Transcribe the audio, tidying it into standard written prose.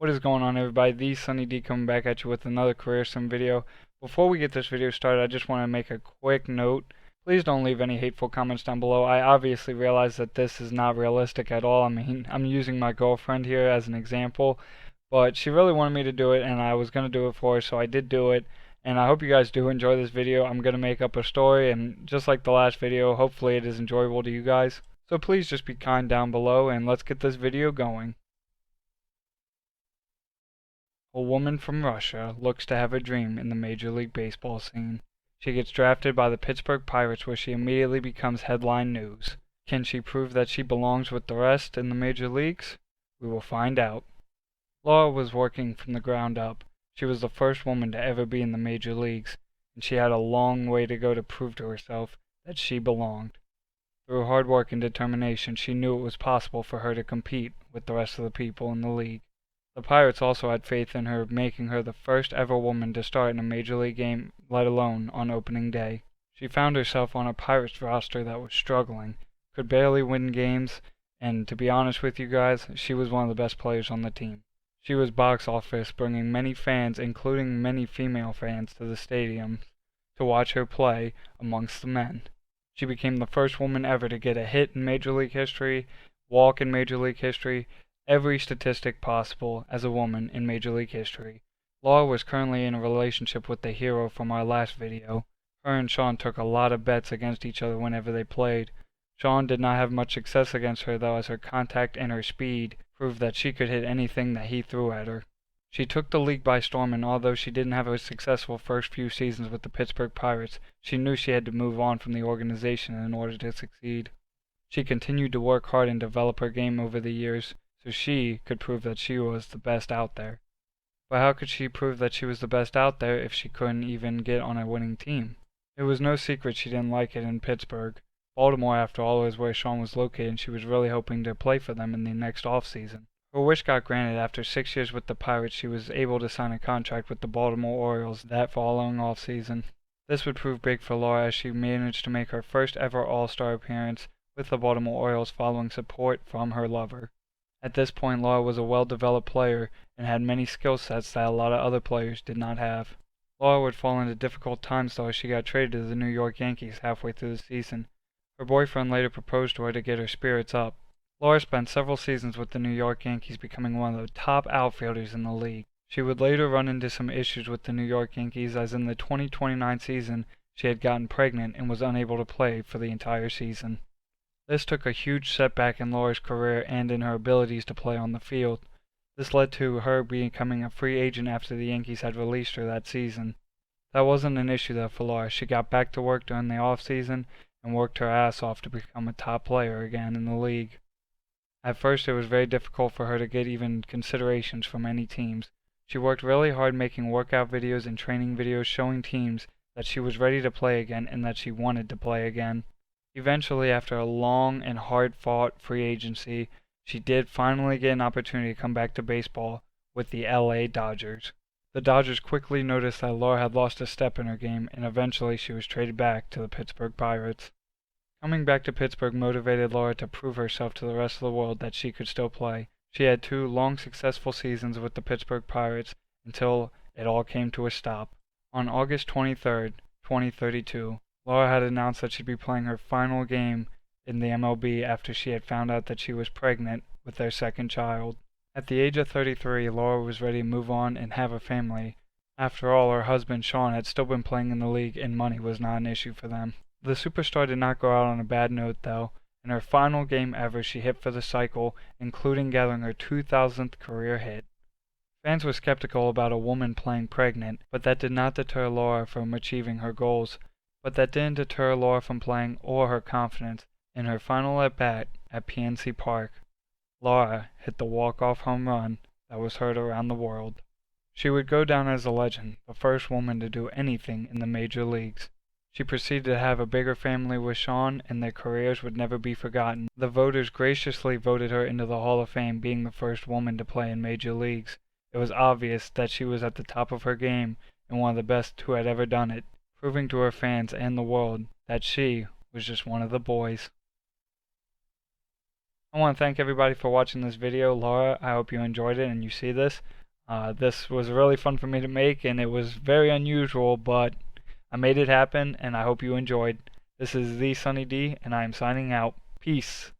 What is going on, everybody? The Sunny D coming back at you with another career sim video. Before we get this video started, I just want to make a quick note. Please don't leave any hateful comments down below. I obviously realize that this is not realistic at all. I mean, I'm using my girlfriend here as an example, but she really wanted me to do it, and I was going to do it for her, so I did do it. And I hope you guys do enjoy this video. I'm going to make up a story, and just like the last video, hopefully it is enjoyable to you guys. So please just be kind down below, and let's get this video going. A woman from Russia looks to have a dream in the Major League Baseball scene. She gets drafted by the Pittsburgh Pirates, where she immediately becomes headline news. Can she prove that she belongs with the rest in the major leagues? We will find out. Laura was working from the ground up. She was the first woman to ever be in the major leagues, and she had a long way to go to prove to herself that she belonged. Through hard work and determination, she knew it was possible for her to compete with the rest of the people in the league. The Pirates also had faith in her, making her the first ever woman to start in a major league game, let alone on opening day. She found herself on a Pirates roster that was struggling, could barely win games, and to be honest with you guys, she was one of the best players on the team. She was box office, bringing many fans, including many female fans, to the stadium to watch her play amongst the men. She became the first woman ever to get a hit in Major League history, walk in Major League history, every statistic possible as a woman in Major League history. Laura was currently in a relationship with the hero from our last video. Her and Sean took a lot of bets against each other whenever they played. Sean did not have much success against her though, as her contact and her speed proved that she could hit anything that he threw at her. She took the league by storm, and although she didn't have a successful first few seasons with the Pittsburgh Pirates, she knew she had to move on from the organization in order to succeed. She continued to work hard and develop her game over the years, so she could prove that she was the best out there. But how could she prove that she was the best out there if she couldn't even get on a winning team? It was no secret she didn't like it in Pittsburgh. Baltimore, after all, is where Sean was located, and she was really hoping to play for them in the next offseason. Her wish got granted. After 6 years with the Pirates, she was able to sign a contract with the Baltimore Orioles that following offseason. This would prove big for Laura, as she managed to make her first ever All-Star appearance with the Baltimore Orioles following support from her lover. At this point, Laura was a well-developed player and had many skill sets that a lot of other players did not have. Laura would fall into difficult times though, as she got traded to the New York Yankees halfway through the season. Her boyfriend later proposed to her to get her spirits up. Laura spent several seasons with the New York Yankees, becoming one of the top outfielders in the league. She would later run into some issues with the New York Yankees, as in the 2029 season she had gotten pregnant and was unable to play for the entire season. This took a huge setback in Laura's career and in her abilities to play on the field. This led to her becoming a free agent after the Yankees had released her that season. That wasn't an issue though for Laura. She got back to work during the off-season and worked her ass off to become a top player again in the league. At first it was very difficult for her to get even considerations from any teams. She worked really hard making workout videos and training videos showing teams that she was ready to play again and that she wanted to play again. Eventually, after a long and hard-fought free agency, she did finally get an opportunity to come back to baseball with the LA Dodgers. The Dodgers quickly noticed that Laura had lost a step in her game, and eventually she was traded back to the Pittsburgh Pirates. Coming back to Pittsburgh motivated Laura to prove herself to the rest of the world that she could still play. She had 2 long successful seasons with the Pittsburgh Pirates until it all came to a stop. On August 23rd, 2032, Laura had announced that she'd be playing her final game in the MLB after she had found out that she was pregnant with their second child. At the age of 33, Laura was ready to move on and have a family. After all, her husband Sean had still been playing in the league and money was not an issue for them. The superstar did not go out on a bad note though. In her final game ever, she hit for the cycle, including gathering her 2,000th career hit. Fans were skeptical about a woman playing pregnant, but that did not deter Laura from achieving her goals. But that didn't deter Laura from playing or her confidence. In her final at-bat at PNC Park, Laura hit the walk-off home run that was heard around the world. She would go down as a legend, the first woman to do anything in the major leagues. She proceeded to have a bigger family with Sean, and their careers would never be forgotten. The voters graciously voted her into the Hall of Fame, being the first woman to play in major leagues. It was obvious that she was at the top of her game and one of the best who had ever done it, proving to her fans and the world that she was just one of the boys. I want to thank everybody for watching this video. Laura, I hope you enjoyed it and you see this. This was really fun for me to make, and it was very unusual, but I made it happen, and I hope you enjoyed. This is the Sunny D, and I am signing out. Peace.